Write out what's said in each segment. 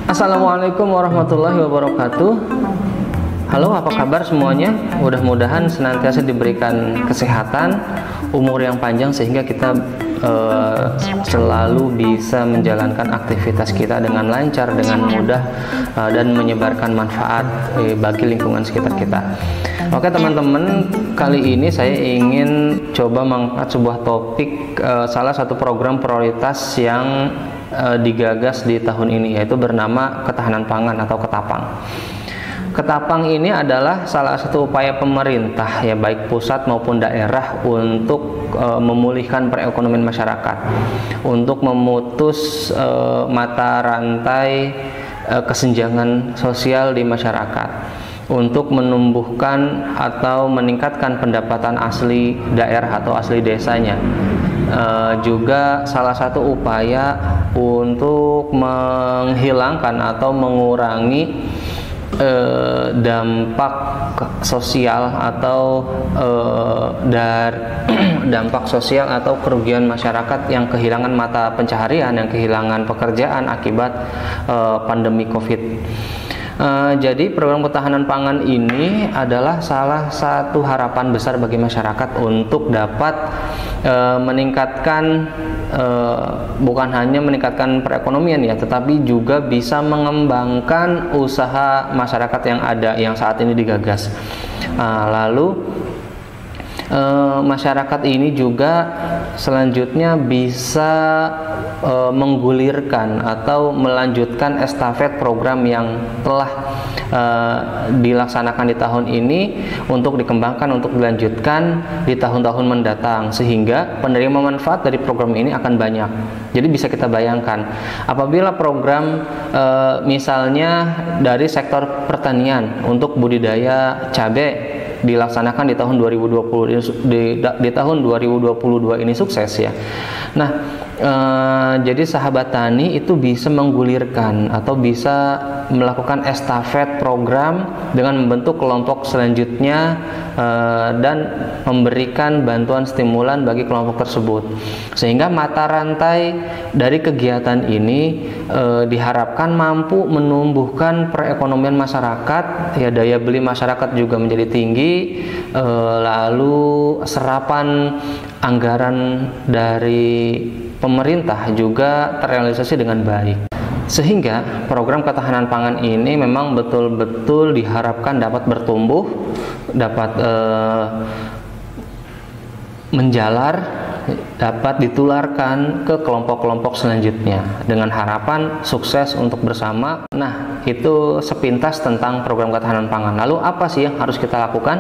Assalamualaikum warahmatullahi wabarakatuh. Halo, apa kabar semuanya? Mudah-mudahan senantiasa diberikan kesehatan, umur yang panjang sehingga kita selalu bisa menjalankan aktivitas kita dengan lancar, dengan mudah, dan menyebarkan manfaat bagi lingkungan sekitar kita. Oke teman-teman, kali ini saya ingin coba mengangkat sebuah topik, salah satu program prioritas yang digagas di tahun ini, yaitu bernama Ketahanan Pangan atau Ketapang. Ketapang ini adalah salah satu upaya pemerintah, ya baik pusat maupun daerah, untuk memulihkan perekonomian masyarakat, untuk memutus mata rantai kesenjangan sosial di masyarakat, untuk menumbuhkan atau meningkatkan pendapatan asli daerah atau asli desanya. Juga salah satu upaya untuk menghilangkan atau mengurangi dampak sosial atau dampak sosial atau kerugian masyarakat yang kehilangan mata pencaharian, yang kehilangan pekerjaan akibat pandemi COVID. Jadi program ketahanan pangan ini adalah salah satu harapan besar bagi masyarakat untuk dapat meningkatkan, bukan hanya meningkatkan perekonomian ya, tetapi juga bisa mengembangkan usaha masyarakat yang ada, yang saat ini digagas. Lalu masyarakat ini juga selanjutnya bisa menggulirkan atau melanjutkan estafet program yang telah dilaksanakan di tahun ini untuk dikembangkan, untuk dilanjutkan di tahun-tahun mendatang, sehingga penerima manfaat dari program ini akan banyak. Jadi bisa kita bayangkan, apabila program misalnya dari sektor pertanian untuk budidaya cabai dilaksanakan di tahun 2020, di tahun 2022 ini sukses ya. Nah, jadi sahabat tani itu bisa menggulirkan atau bisa melakukan estafet program dengan membentuk kelompok selanjutnya dan memberikan bantuan stimulan bagi kelompok tersebut, sehingga mata rantai dari kegiatan ini diharapkan mampu menumbuhkan perekonomian masyarakat, ya daya beli masyarakat juga menjadi tinggi, lalu serapan anggaran dari pemerintah juga terrealisasi dengan baik, sehingga program ketahanan pangan ini memang betul-betul diharapkan dapat bertumbuh, dapat menjalar, dapat ditularkan ke kelompok-kelompok selanjutnya dengan harapan sukses untuk bersama. Nah, itu sepintas tentang program ketahanan pangan. Lalu apa sih yang harus kita lakukan?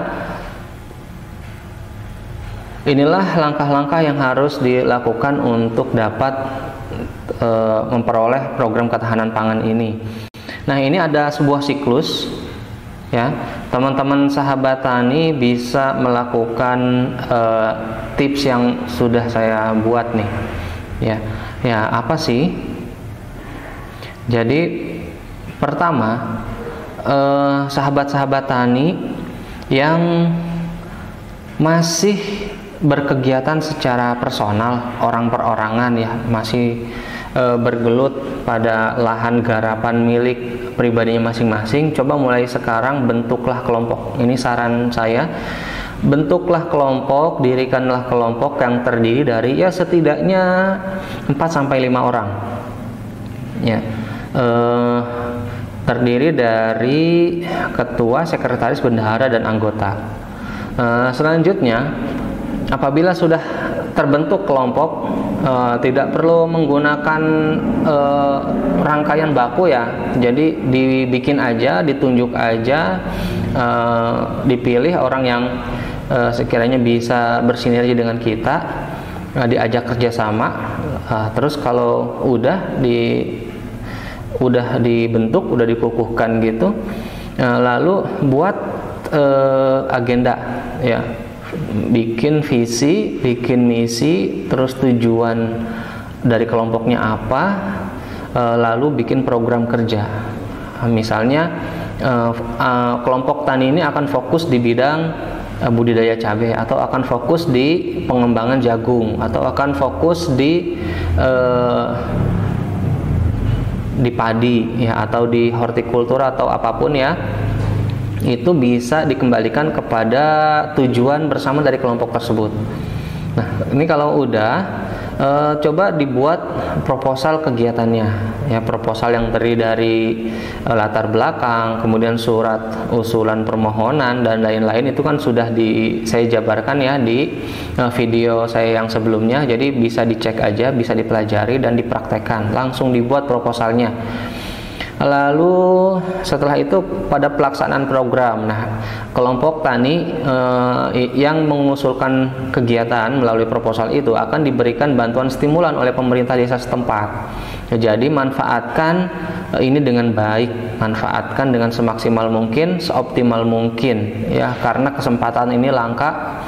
Inilah langkah-langkah yang harus dilakukan untuk dapat memperoleh program ketahanan pangan ini. Nah, ini ada sebuah siklus ya. Teman-teman sahabat tani bisa melakukan tips yang sudah saya buat nih. Ya, apa sih? Jadi pertama, sahabat-sahabat tani yang masih berkegiatan secara personal, orang perorangan ya, masih bergelut pada lahan garapan milik pribadinya masing-masing, coba mulai sekarang bentuklah kelompok. Ini saran saya, bentuklah kelompok, dirikanlah kelompok yang terdiri dari ya setidaknya 4-5 orang ya, terdiri dari ketua, sekretaris, bendahara, dan anggota. Selanjutnya, apabila sudah terbentuk kelompok, tidak perlu menggunakan rangkaian baku ya. Jadi dibikin aja, ditunjuk aja, dipilih orang yang sekiranya bisa bersinergi dengan kita. diajak kerjasama. Terus kalau udah dibentuk, udah dikukuhkan gitu, lalu buat agenda, ya, bikin visi, bikin misi, terus tujuan dari kelompoknya apa, lalu bikin program kerja. Misalnya kelompok tani ini akan fokus di bidang budidaya cabai, atau akan fokus di pengembangan jagung, atau akan fokus di padi, ya, atau di hortikultur atau apapun, ya. Itu bisa dikembalikan kepada tujuan bersama dari kelompok tersebut. Nah, ini kalau udah coba dibuat proposal kegiatannya, ya, proposal yang terdiri dari latar belakang, kemudian surat usulan permohonan dan lain-lain. Itu kan sudah saya jabarkan, ya, di video saya yang sebelumnya. Jadi bisa dicek aja, bisa dipelajari dan dipraktekkan, langsung dibuat proposalnya. Lalu setelah itu pada pelaksanaan program, nah, kelompok tani yang mengusulkan kegiatan melalui proposal itu akan diberikan bantuan stimulan oleh pemerintah desa setempat. Jadi manfaatkan ini dengan baik, manfaatkan dengan semaksimal mungkin, seoptimal mungkin, ya, karena kesempatan ini langka.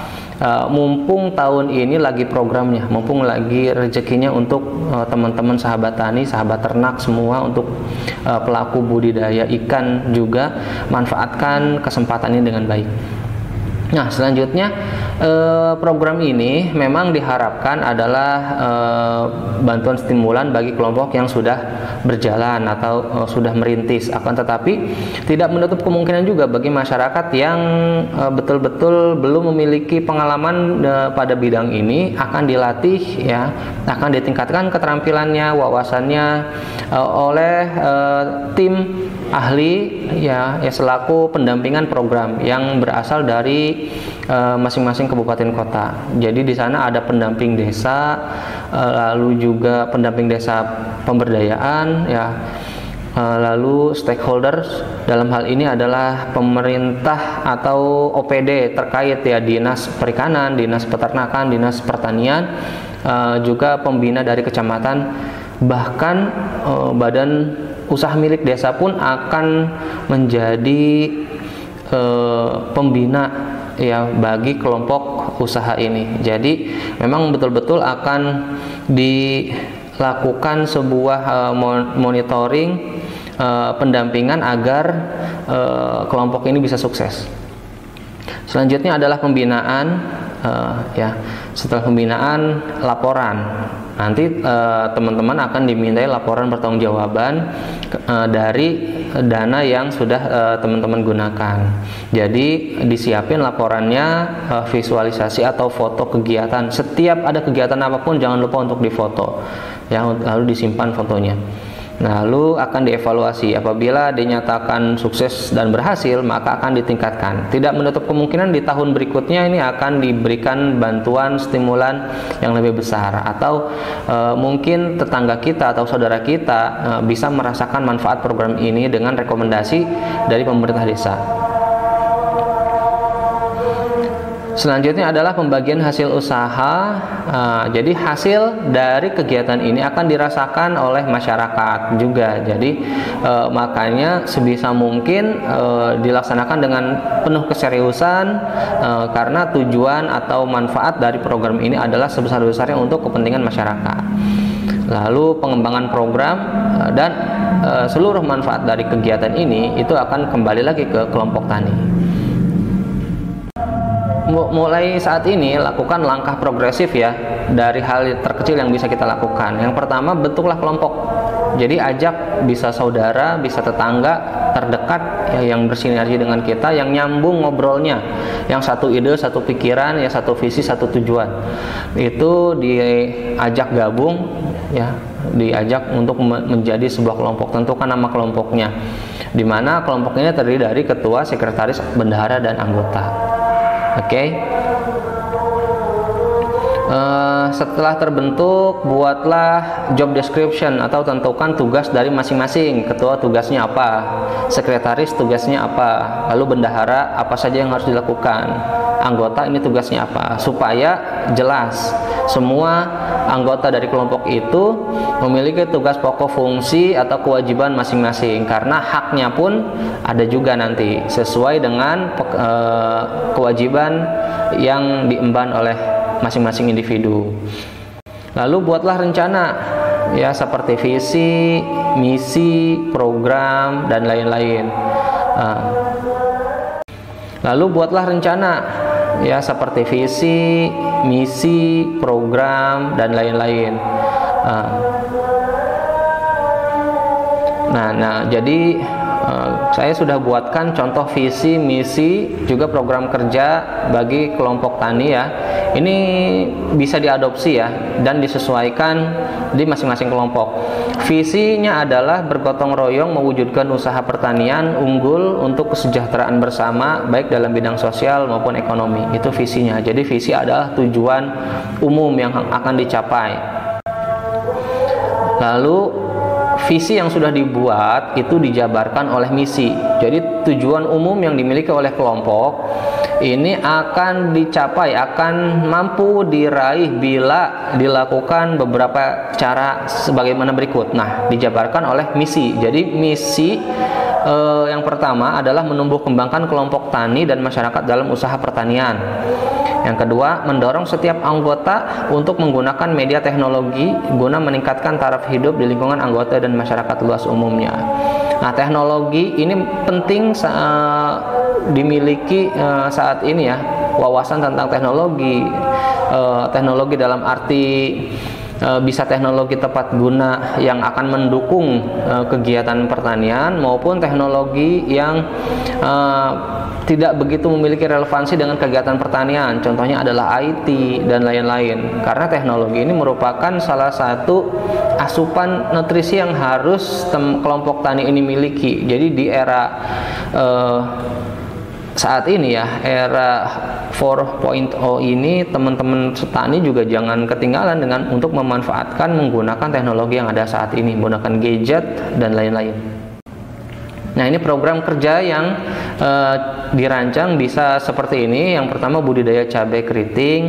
Mumpung tahun ini lagi programnya, mumpung lagi rezekinya untuk teman-teman sahabat tani, sahabat ternak semua, untuk pelaku budidaya ikan juga, manfaatkan kesempatan ini dengan baik. Nah, selanjutnya program ini memang diharapkan adalah bantuan stimulan bagi kelompok yang sudah berjalan atau sudah merintis. Akan tetapi tidak menutup kemungkinan juga bagi masyarakat yang betul-betul belum memiliki pengalaman pada bidang ini, akan dilatih, ya, akan ditingkatkan keterampilannya, wawasannya oleh tim ahli, ya, selaku pendampingan program yang berasal dari masing-masing kabupaten kota. Jadi di sana ada pendamping desa, lalu juga pendamping desa pemberdayaan, ya, lalu stakeholders. Dalam hal ini adalah pemerintah atau OPD terkait, ya, dinas perikanan, dinas peternakan, dinas pertanian, juga pembina dari kecamatan, bahkan badan usaha milik desa pun akan menjadi pembina, ya, bagi kelompok usaha ini. Jadi memang betul-betul akan dilakukan sebuah monitoring, pendampingan agar kelompok ini bisa sukses. Selanjutnya adalah pembinaan, ya. Setelah pembinaan, laporan. Nanti teman-teman akan dimintai laporan pertanggungjawaban dari dana yang sudah teman-teman gunakan. Jadi disiapin laporannya, visualisasi atau foto kegiatan. Setiap ada kegiatan apapun jangan lupa untuk difoto, ya, lalu disimpan fotonya. Lalu akan dievaluasi. Apabila dinyatakan sukses dan berhasil, maka akan ditingkatkan. Tidak menutup kemungkinan di tahun berikutnya ini akan diberikan bantuan stimulan yang lebih besar, atau mungkin tetangga kita atau saudara kita bisa merasakan manfaat program ini dengan rekomendasi dari pemerintah desa. Selanjutnya adalah pembagian hasil usaha. Jadi hasil dari kegiatan ini akan dirasakan oleh masyarakat juga. Jadi makanya sebisa mungkin dilaksanakan dengan penuh keseriusan, karena tujuan atau manfaat dari program ini adalah sebesar-besarnya untuk kepentingan masyarakat. Lalu pengembangan program dan seluruh manfaat dari kegiatan ini itu akan kembali lagi ke kelompok tani. Mulai saat ini lakukan langkah progresif, ya, dari hal terkecil yang bisa kita lakukan. Yang pertama, bentuklah kelompok. Jadi ajak bisa saudara, bisa tetangga terdekat, ya, yang bersinergi dengan kita, yang nyambung ngobrolnya, yang satu ide, satu pikiran, ya, satu visi, satu tujuan. Itu diajak gabung, ya, diajak untuk menjadi sebuah kelompok. Tentukan nama kelompoknya, di mana kelompok ini terdiri dari ketua, sekretaris, bendahara, dan anggota. Oke. Setelah terbentuk, buatlah job description atau tentukan tugas dari masing-masing. Ketua tugasnya apa, sekretaris tugasnya apa, lalu bendahara apa saja yang harus dilakukan, anggota ini tugasnya apa, supaya jelas semua anggota dari kelompok itu memiliki tugas pokok, fungsi atau kewajiban masing-masing, karena haknya pun ada juga nanti sesuai dengan kewajiban yang diemban oleh masing-masing individu. Lalu buatlah rencana ya, seperti visi, misi, program dan lain-lain. Lalu buatlah rencana ya, seperti visi, misi, program dan lain-lain. Jadi saya sudah buatkan contoh visi, misi, juga program kerja bagi kelompok tani ya. Ini bisa diadopsi ya dan disesuaikan di masing-masing kelompok. Visinya adalah bergotong royong mewujudkan usaha pertanian unggul untuk kesejahteraan bersama baik dalam bidang sosial maupun ekonomi. Itu visinya. Jadi visi adalah tujuan umum yang akan dicapai. Lalu visi yang sudah dibuat itu dijabarkan oleh misi. Jadi tujuan umum yang dimiliki oleh kelompok ini akan dicapai, akan mampu diraih bila dilakukan beberapa cara sebagaimana berikut. Nah, dijabarkan oleh misi. Jadi misi yang pertama adalah menumbuh kembangkan kelompok tani dan masyarakat dalam usaha pertanian. Yang kedua, mendorong setiap anggota untuk menggunakan media teknologi guna meningkatkan taraf hidup di lingkungan anggota dan masyarakat luas umumnya. Nah, teknologi ini penting dimiliki saat ini ya, wawasan tentang teknologi. Teknologi dalam arti bisa teknologi tepat guna yang akan mendukung kegiatan pertanian, maupun teknologi yang tidak begitu memiliki relevansi dengan kegiatan pertanian, contohnya adalah IT dan lain-lain. Karena teknologi ini merupakan salah satu asupan nutrisi yang harus kelompok tani ini miliki. Jadi di era saat ini ya, era 4.0 ini, teman-teman petani juga jangan ketinggalan dengan untuk memanfaatkan menggunakan teknologi yang ada saat ini, menggunakan gadget dan lain-lain. Nah, ini program kerja yang dirancang bisa seperti ini. Yang pertama, budidaya cabai keriting.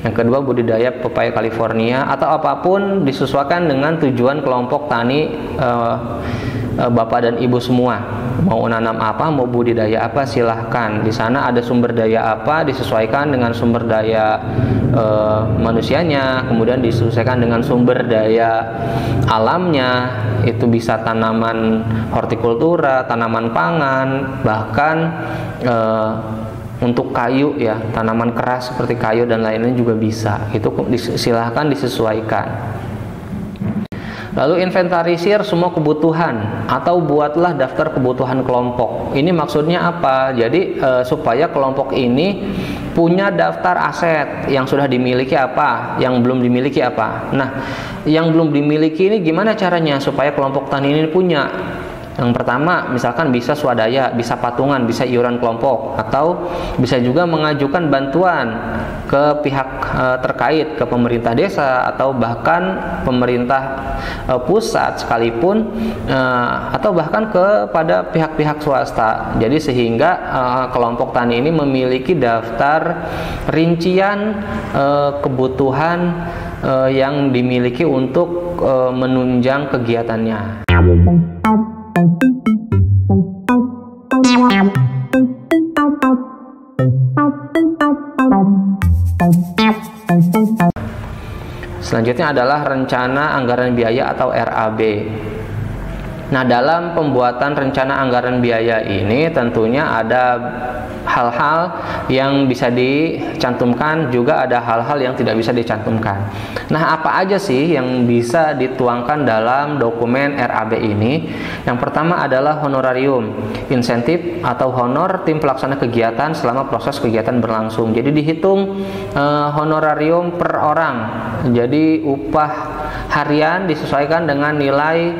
Yang kedua, budidaya pepaya California, atau apapun disesuaikan dengan tujuan kelompok tani Bapak dan Ibu semua. Mau nanam apa, mau budidaya apa, silahkan. Di sana ada sumber daya apa, disesuaikan dengan sumber daya manusianya, kemudian disesuaikan dengan sumber daya alamnya. Itu bisa tanaman hortikultura, tanaman pangan, bahkan untuk kayu ya, tanaman keras seperti kayu dan lainnya juga bisa. Itu silahkan disesuaikan. Lalu inventarisir semua kebutuhan atau buatlah daftar kebutuhan kelompok. Ini maksudnya apa? Jadi supaya kelompok ini punya daftar aset yang sudah dimiliki apa, yang belum dimiliki apa. Nah, yang belum dimiliki ini gimana caranya supaya kelompok tani ini punya? Yang pertama, misalkan bisa swadaya, bisa patungan, bisa iuran kelompok, atau bisa juga mengajukan bantuan ke pihak terkait, ke pemerintah desa atau bahkan pemerintah pusat sekalipun, atau bahkan kepada pihak-pihak swasta. Jadi sehingga kelompok tani ini memiliki daftar rincian kebutuhan yang dimiliki untuk menunjang kegiatannya. Selanjutnya adalah rencana anggaran biaya atau RAB. Nah, dalam pembuatan rencana anggaran biaya ini tentunya ada hal-hal yang bisa dicantumkan, juga ada hal-hal yang tidak bisa dicantumkan. Nah, apa aja sih yang bisa dituangkan dalam dokumen RAB ini? Yang pertama adalah honorarium, insentif atau honor tim pelaksana kegiatan selama proses kegiatan berlangsung. Jadi dihitung honorarium per orang. Jadi upah harian disesuaikan dengan nilai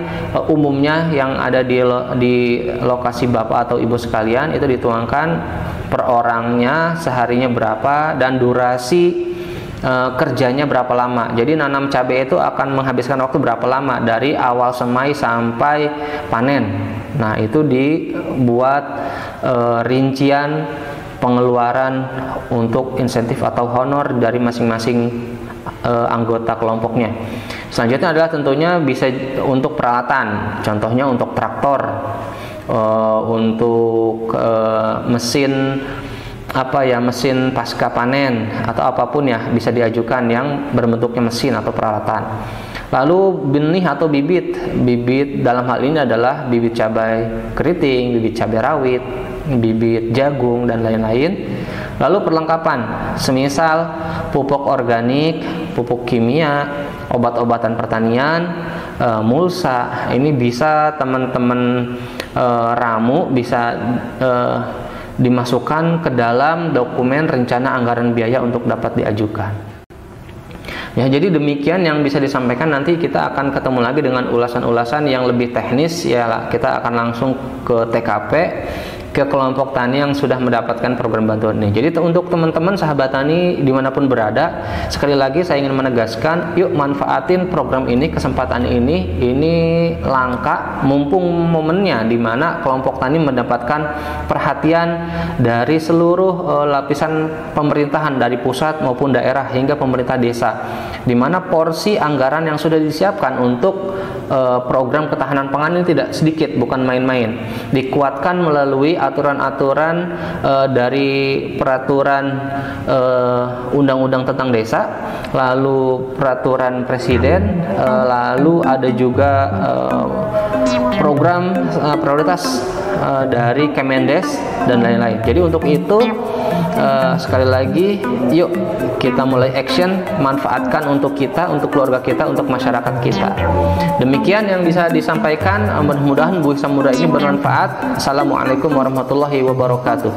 umumnya yang ada di lokasi Bapak atau Ibu sekalian, itu dituangkan per orangnya, seharinya berapa, dan durasi kerjanya berapa lama. Jadi nanam cabai itu akan menghabiskan waktu berapa lama dari awal semai sampai panen. Nah, itu dibuat rincian pengeluaran untuk insentif atau honor dari masing-masing anggota kelompoknya. Selanjutnya adalah tentunya bisa untuk peralatan, contohnya untuk traktor, untuk mesin mesin pasca panen atau apapun ya bisa diajukan yang berbentuknya mesin atau peralatan. Lalu benih atau bibit dalam hal ini adalah bibit cabai keriting, bibit cabai rawit, bibit jagung dan lain-lain. Lalu perlengkapan, semisal pupuk organik, pupuk kimia, obat-obatan pertanian, mulsa. Ini bisa teman-teman ramu bisa dimasukkan ke dalam dokumen rencana anggaran biaya untuk dapat diajukan. Ya, jadi demikian yang bisa disampaikan. Nanti kita akan ketemu lagi dengan ulasan-ulasan yang lebih teknis ya. Kita akan langsung ke TKP, ke kelompok tani yang sudah mendapatkan program bantuan ini. Jadi untuk teman-teman sahabat tani dimanapun berada, sekali lagi saya ingin menegaskan, yuk manfaatin program ini, kesempatan ini langka, mumpung momennya di mana kelompok tani mendapatkan perhatian dari seluruh lapisan pemerintahan, dari pusat maupun daerah hingga pemerintah desa, di mana porsi anggaran yang sudah disiapkan untuk program ketahanan pangan ini tidak sedikit, bukan main-main. Dikuatkan melalui aturan-aturan dari peraturan undang-undang tentang desa, lalu peraturan presiden, lalu ada juga program prioritas dari Kemendes dan lain-lain. Jadi untuk itu sekali lagi, yuk kita mulai action, manfaatkan untuk kita, untuk keluarga kita, untuk masyarakat kita. Demikian yang bisa disampaikan, mudah-mudahan buih samudra ini bermanfaat. Assalamualaikum warahmatullahi wabarakatuh.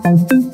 Thank you.